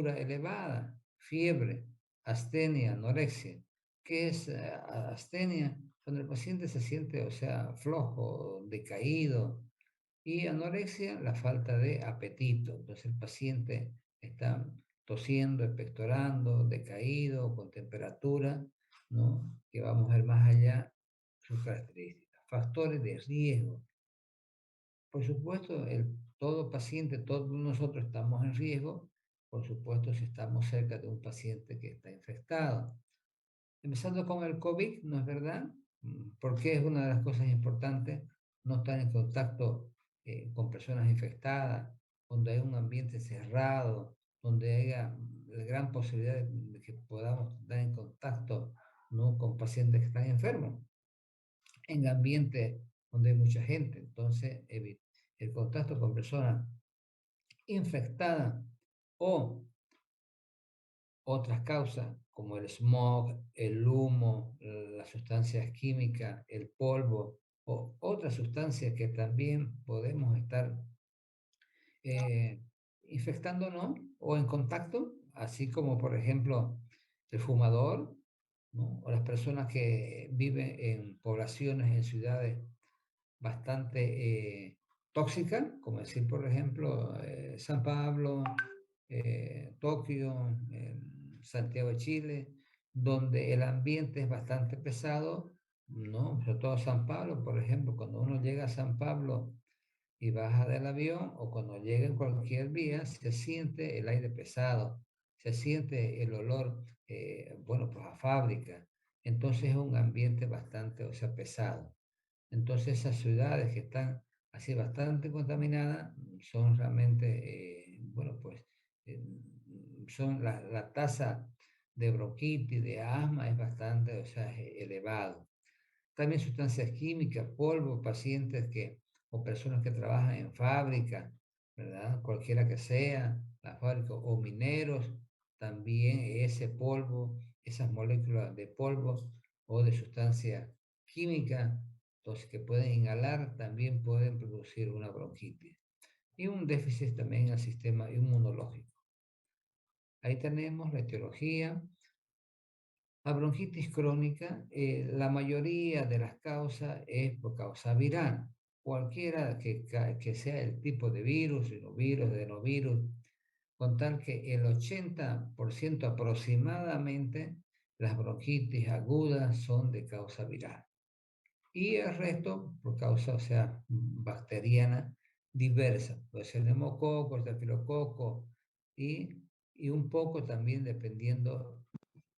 temperatura elevada, fiebre, astenia, anorexia. ¿Qué es astenia? Cuando el paciente se siente, o sea, flojo, decaído, y anorexia, la falta de apetito. Entonces el paciente está tosiendo, expectorando, decaído, con temperatura, ¿no? Que vamos a ver más allá sus características. Factores de riesgo. Por supuesto, todo paciente, todos nosotros estamos en riesgo, por supuesto, si estamos cerca de un paciente que está infectado. Empezando con el COVID, ¿no es verdad? Porque es una de las cosas importantes no estar en contacto con personas infectadas, donde hay un ambiente cerrado, donde haya la gran posibilidad de que podamos estar en contacto, ¿no?, con pacientes que están enfermos, en ambientes donde hay mucha gente. Entonces, el contacto con personas infectadas o otras causas como el smog, el humo, las sustancias químicas, el polvo o otras sustancias que también podemos estar eh, infectándonos o en contacto, así como por ejemplo el fumador, ¿no?, o las personas que viven en poblaciones, en ciudades bastante tóxicas, como decir por ejemplo San Pablo, Tokio, Santiago de Chile, donde el ambiente es bastante pesado, ¿no? Sobre todo San Pablo, por ejemplo, cuando uno llega a San Pablo y baja del avión o cuando llega en cualquier vía, se siente el aire pesado, se siente el olor, bueno, pues a fábrica. Entonces es un ambiente bastante, o sea, pesado. Entonces esas ciudades que están así bastante contaminadas son realmente, bueno, pues eh, son la tasa de bronquitis, de asma es bastante, o sea, elevado. También sustancias químicas, polvo, pacientes que, o personas que trabajan en fábrica, ¿verdad? Cualquiera que sea, la fábrica, o mineros, también ese polvo, esas moléculas de polvo o de sustancia química, entonces que pueden inhalar, también pueden producir una bronquitis. Y un déficit también en el sistema inmunológico. Ahí tenemos la etiología. La bronquitis crónica, la mayoría de las causas es por causa viral. Cualquiera que sea el tipo de virus, rinovirus, adenovirus, con tal que el 80% aproximadamente las bronquitis agudas son de causa viral. Y el resto por causa, o sea, bacteriana diversa. Puede ser neumococo, estafilococo y un poco también dependiendo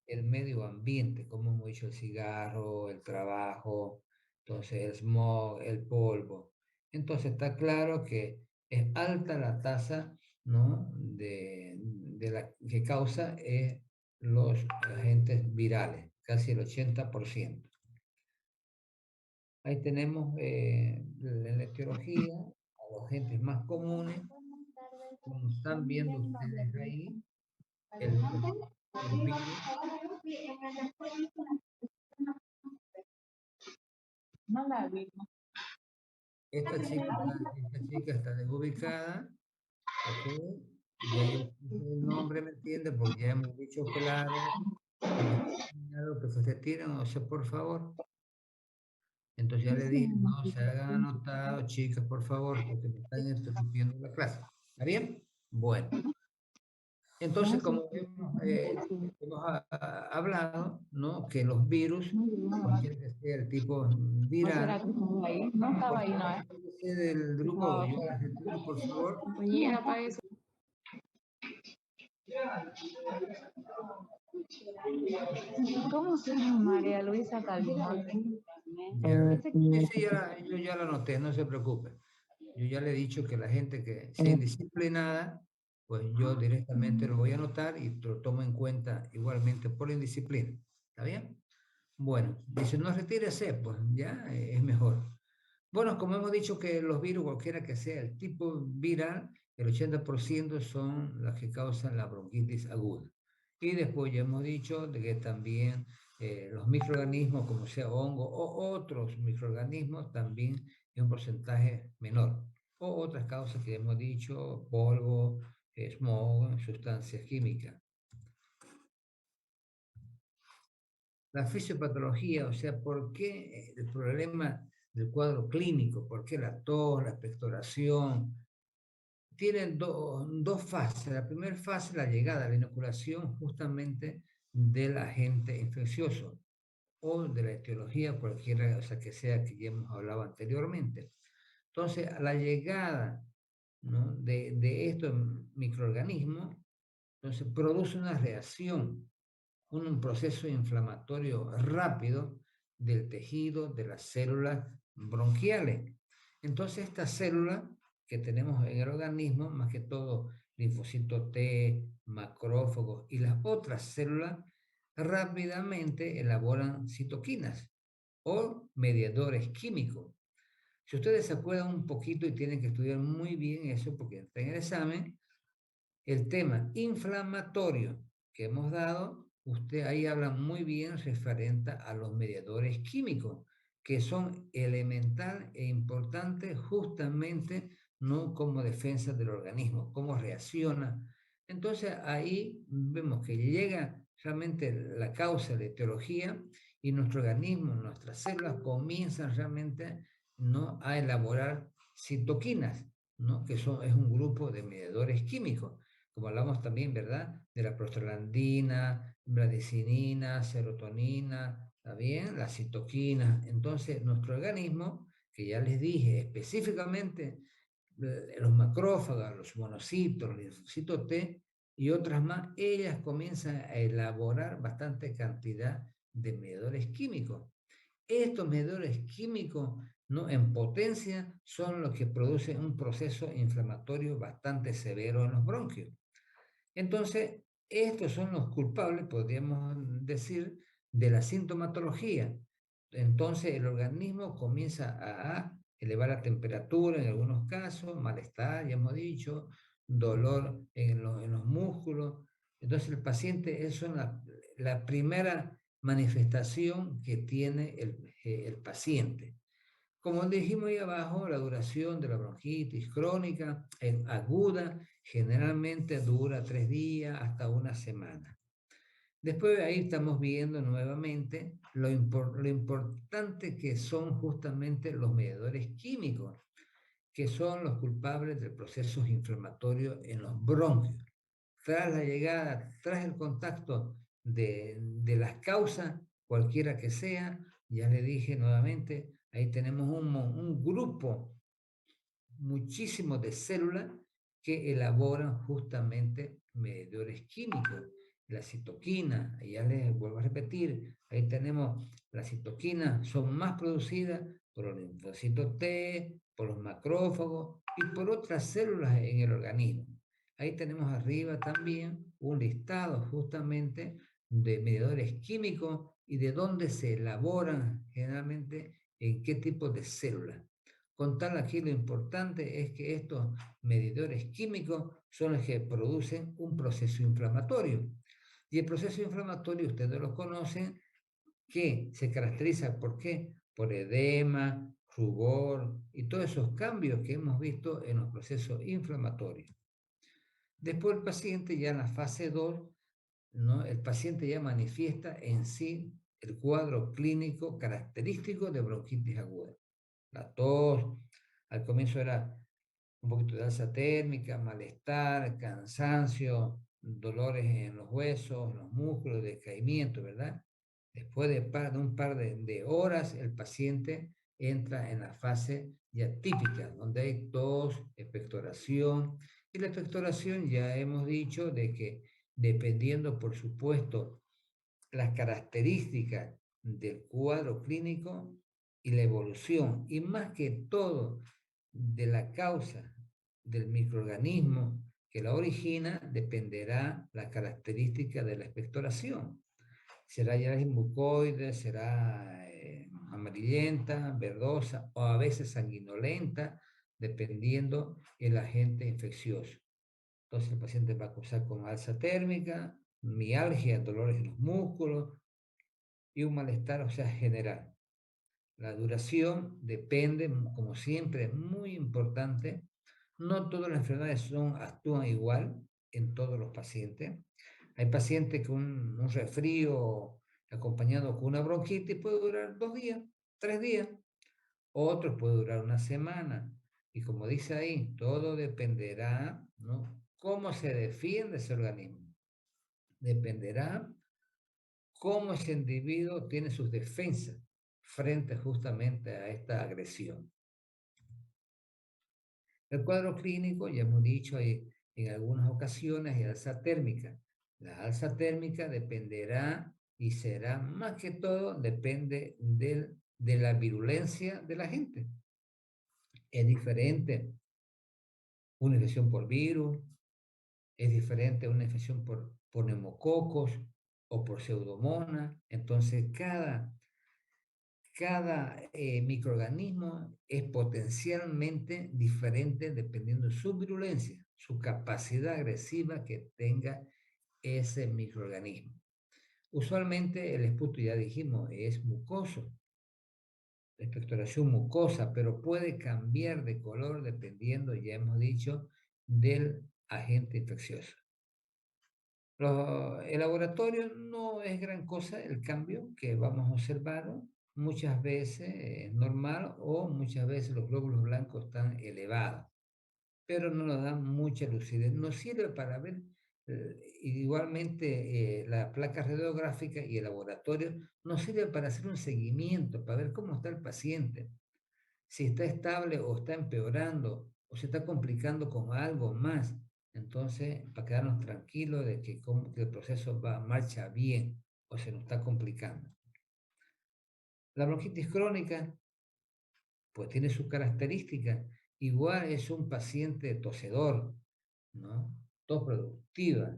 el medio ambiente, como hemos dicho, el cigarro, el trabajo, entonces el smog, el polvo. Entonces está claro que es alta la tasa, ¿no?, de la que causa los agentes virales, casi el 80%. Ahí tenemos la etiología, a los agentes más comunes, como están viendo ustedes ahí, el virus. No la vi. Esta chica está desubicada, ¿ok? Ya yo puse el nombre, ¿me entiende? Porque ya hemos dicho claro, que se retiren, o sea, por favor. Entonces ya le dije, no se hagan anotados, chicas, por favor, porque me están interrumpiendo la clase. ¿Está bien? Bueno. Entonces, como hemos hablado, ¿no?, que los virus, cualquier que sea el tipo ¿O será viral, que estaba ahí? No estaba ahí, no cualquiera es. que sea del grupo, yo la retiro, por favor. Y era para eso. ¿Cómo se llama María Luisa Calvinote? Ya, sí, sí, yo ya lo anoté, no se preocupe. Yo ya le he dicho que la gente que sea indisciplinada, pues yo directamente lo voy a anotar y lo tomo en cuenta igualmente por la indisciplina. ¿Está bien? Bueno, dice, no retírese, pues ya es mejor. Bueno, como hemos dicho que los virus, cualquiera que sea el tipo viral, el 80% son las que causan la bronquitis aguda. Y después ya hemos dicho de que también los microorganismos, como sea hongo o otros microorganismos, también es un porcentaje menor. O otras causas que hemos dicho, polvo, smog, sustancias químicas. La fisiopatología, o sea, ¿por qué el problema del cuadro clínico? ¿Por qué la tos, la expectoración? Tienen dos fases. La primera fase, la llegada, la inoculación justamente del agente infeccioso o de la etiología, cualquiera, o sea, que sea que ya hemos hablado anteriormente. Entonces, a la llegada, ¿no?, de estos microorganismos, entonces produce una reacción, un proceso inflamatorio rápido del tejido, de las células bronquiales. Entonces, estas células que tenemos en el organismo, más que todo linfocitos T, macrófagos y las otras células, rápidamente elaboran citoquinas o mediadores químicos. Si ustedes se acuerdan un poquito y tienen que estudiar muy bien eso porque está en el examen, el tema inflamatorio que hemos dado, usted ahí habla muy bien referente a los mediadores químicos, que son elemental e importantes justamente, no como defensa del organismo, cómo reacciona. Entonces ahí vemos que llega realmente la causa de etiología y nuestro organismo, nuestras células comienzan realmente, ¿no?, a elaborar citoquinas, ¿no?, que es un grupo de mediadores químicos, como hablamos también, ¿verdad?, de la prostaglandina, bradicinina, serotonina, ¿está bien? La citoquina. Entonces, nuestro organismo, que ya les dije específicamente, los macrófagos, los monocitos, los linfocitos T y otras más, ellas comienzan a elaborar bastante cantidad de mediadores químicos. Estos mediadores químicos, ¿no?, en potencia son los que producen un proceso inflamatorio bastante severo en los bronquios. Entonces, estos son los culpables, podríamos decir, de la sintomatología. Entonces, el organismo comienza a elevar la temperatura en algunos casos, malestar, ya hemos dicho, dolor en los músculos. Entonces, el paciente, eso es la primera manifestación que tiene el paciente. Como dijimos ahí abajo, la duración de la bronquitis crónica aguda generalmente dura 3 días hasta una semana. Después ahí estamos viendo nuevamente lo importante que son justamente los mediadores químicos, que son los culpables del proceso inflamatorio en los bronquios. Tras la llegada, tras el contacto de las causas, cualquiera que sea, ya le dije nuevamente, ahí tenemos un grupo muchísimo de células que elaboran justamente mediadores químicos. La citoquina, ya les vuelvo a repetir, ahí tenemos la citoquina, son más producidas por los linfocitos T, por los macrófagos y por otras células en el organismo. Ahí tenemos arriba también un listado justamente de mediadores químicos y de dónde se elaboran generalmente, en qué tipo de células. Contar aquí lo importante es que estos medidores químicos son los que producen un proceso inflamatorio. Y el proceso inflamatorio, ustedes lo conocen, que se caracteriza ¿por qué? Por edema, rubor y todos esos cambios que hemos visto en los procesos inflamatorios. Después el paciente ya en la fase 2, ¿no?, el paciente ya manifiesta en sí el cuadro clínico característico de bronquitis aguda. La tos, al comienzo era un poquito de alza térmica, malestar, cansancio, dolores en los huesos, en los músculos, decaimiento, ¿verdad? Después de un par de horas, el paciente entra en la fase ya típica, donde hay tos, expectoración. Y la expectoración ya hemos dicho de que dependiendo, por supuesto, las características del cuadro clínico y la evolución, y más que todo de la causa del microorganismo que la origina, dependerá la característica de la expectoración. Será ya mucoide, será amarillenta, verdosa o a veces sanguinolenta, dependiendo el agente infeccioso. Entonces el paciente va a cursar con alza térmica, mialgia, dolores en los músculos y un malestar, o sea, general. La duración depende, como siempre, muy importante. No todas las enfermedades actúan igual. en todos los pacientes. Hay pacientes con un resfrío acompañado con una bronquitis puede durar 2 días, 3 días. Otros puede durar una semana. Y como dice ahí, todo dependerá, ¿no? Cómo se defiende ese organismo. Dependerá cómo ese individuo tiene sus defensas frente justamente a esta agresión. El cuadro clínico, ya hemos dicho en algunas ocasiones, es alza térmica. La alza térmica dependerá y será más que todo, depende de la virulencia de la gente. Es diferente una infección por virus, es diferente una infección por neumococos o por pseudomonas. Entonces, cada microorganismo es potencialmente diferente dependiendo de su virulencia, su capacidad agresiva que tenga ese microorganismo. Usualmente el esputo, ya dijimos, es mucoso, la expectoración mucosa, pero puede cambiar de color dependiendo, ya hemos dicho, del agente infeccioso. El laboratorio no es gran cosa el cambio que vamos a observar. Muchas veces es normal o muchas veces los glóbulos blancos están elevados, pero no nos dan mucha lucidez. Nos sirve para ver igualmente la placa radiográfica y el laboratorio nos sirve para hacer un seguimiento, para ver cómo está el paciente, si está estable o está empeorando o se está complicando con algo más. Entonces, para quedarnos tranquilos de que el proceso marcha bien o se nos está complicando. La bronquitis crónica, pues tiene sus características. Igual es un paciente tosedor, ¿no? Tos productiva.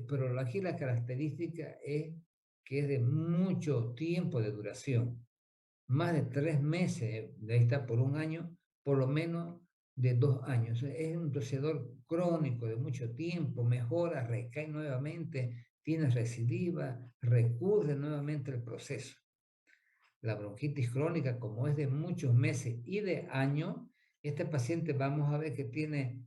Pero aquí la característica es que es de mucho tiempo de duración. Más de 3 meses, de ahí está por un año, por lo menos de 2 años. Es un tosedor crónico de mucho tiempo, mejora, recae nuevamente, tiene recidiva, recurre nuevamente el proceso. La bronquitis crónica, como es de muchos meses y de años, este paciente vamos a ver que tiene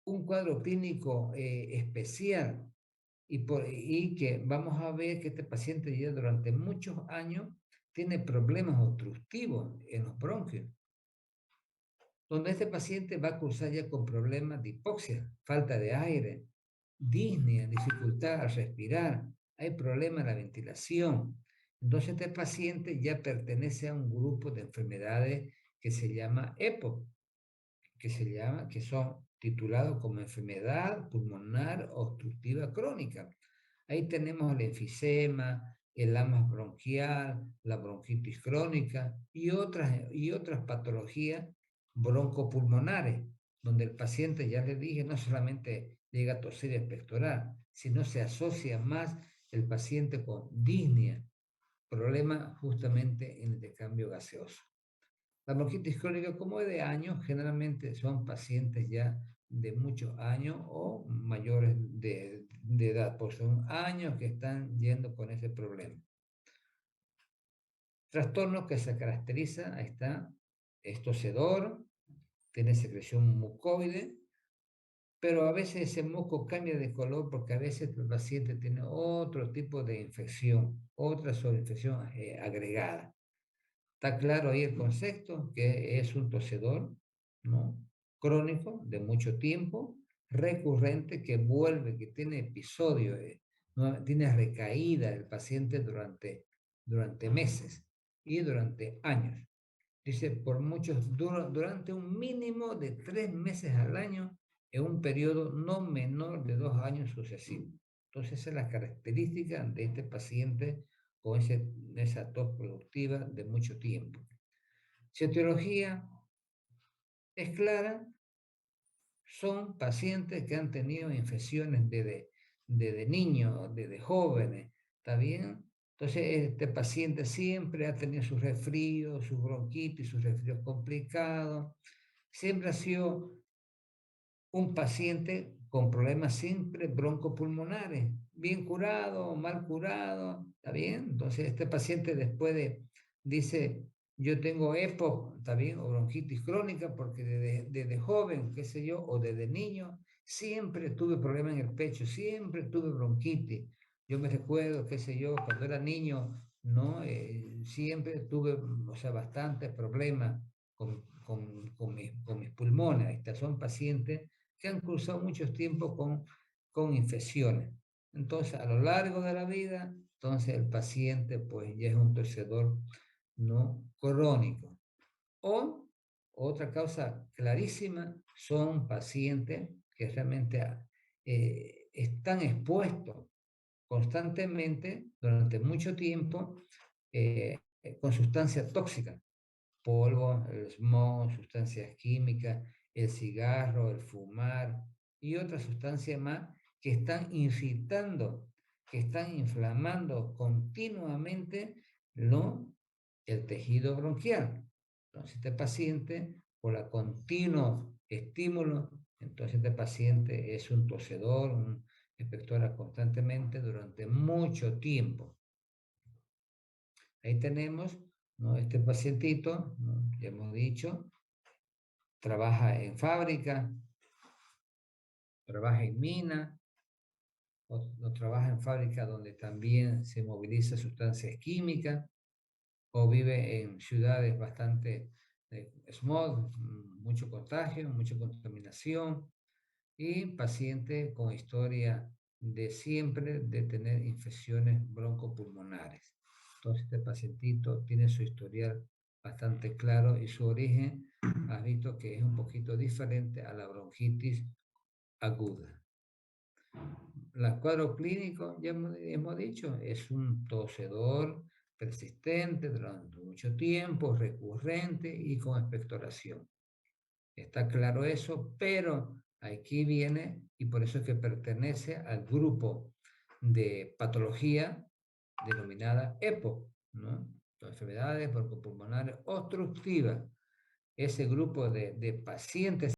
un cuadro clínico especial y que vamos a ver que este paciente ya durante muchos años tiene problemas obstructivos en los bronquios, donde este paciente va a cursar ya con problemas de hipoxia, falta de aire, disnea, dificultad al respirar, hay problemas en la ventilación. Entonces este paciente ya pertenece a un grupo de enfermedades que se llama EPO, que son titulados como enfermedad pulmonar obstructiva crónica. Ahí tenemos el enfisema, el asma bronquial, la bronquitis crónica y otras patologías broncopulmonares, donde el paciente, ya le dije, no solamente llega a toser y expectorar, sino se asocia más el paciente con disnea, problema justamente en el intercambio gaseoso. La bronquitis crónica, como es de años, generalmente son pacientes ya de muchos años o mayores de edad, pues son años que están yendo con ese problema. Trastorno que se caracteriza, ahí está, es tosedor, tiene secreción mucoide, pero a veces ese moco cambia de color porque a veces el paciente tiene otro tipo de infección, otra sobreinfección agregada. Está claro ahí el concepto, que es un tosedor, ¿no? Crónico, de mucho tiempo, recurrente, que vuelve, que tiene episodios, ¿no? Tiene recaída el paciente durante meses y durante años. Dice, durante un mínimo de 3 meses al año, en un periodo no menor de 2 años sucesivos. Entonces, esa es la característica de este paciente con esa tos productiva de mucho tiempo. Su etiología es clara, son pacientes que han tenido infecciones desde niños, desde jóvenes, ¿está bien? Entonces, este paciente siempre ha tenido sus resfríos, sus bronquitis, sus resfríos complicados, siempre ha sido un paciente con problemas siempre broncopulmonares, bien curado o mal curado, ¿está bien? Entonces este paciente dice, yo tengo EPO, ¿está bien? O bronquitis crónica porque desde joven, qué sé yo, o desde niño, siempre tuve problemas en el pecho, siempre tuve bronquitis. Yo me recuerdo, qué sé yo, cuando era niño, ¿no? Siempre tuve, o sea, bastantes problemas con mis pulmones. Estas son pacientes que han cruzado mucho tiempo con infecciones. Entonces, a lo largo de la vida, entonces el paciente pues ya es un tosedor no crónico. O otra causa clarísima son pacientes que realmente están expuestos constantemente durante mucho tiempo con sustancias tóxicas, polvo, el smog, sustancias químicas, el cigarro, el fumar y otras sustancias más que están irritando, que están inflamando continuamente ¿no? el tejido bronquial. Entonces, este paciente, por el continuo estímulo, entonces este paciente es un tosedor, un expectora constantemente durante mucho tiempo. Ahí tenemos, ¿no? Este pacientito, ¿no? Ya hemos dicho, trabaja en fábrica, trabaja en mina, o trabaja en fábrica donde también se moviliza sustancias químicas, o vive en ciudades bastante smog, mucho contagio, mucha contaminación, y paciente con historia de siempre de tener infecciones broncopulmonares. Entonces, este pacientito tiene su historial bastante claro y su origen, has visto que es un poquito diferente a la bronquitis aguda. El cuadro clínico, ya hemos dicho, es un tosedor persistente durante mucho tiempo, recurrente y con expectoración. Está claro eso, pero aquí viene, y por eso es que pertenece al grupo de patología denominada EPO, ¿no? Enfermedades broncopulmonares obstructivas. Ese grupo de pacientes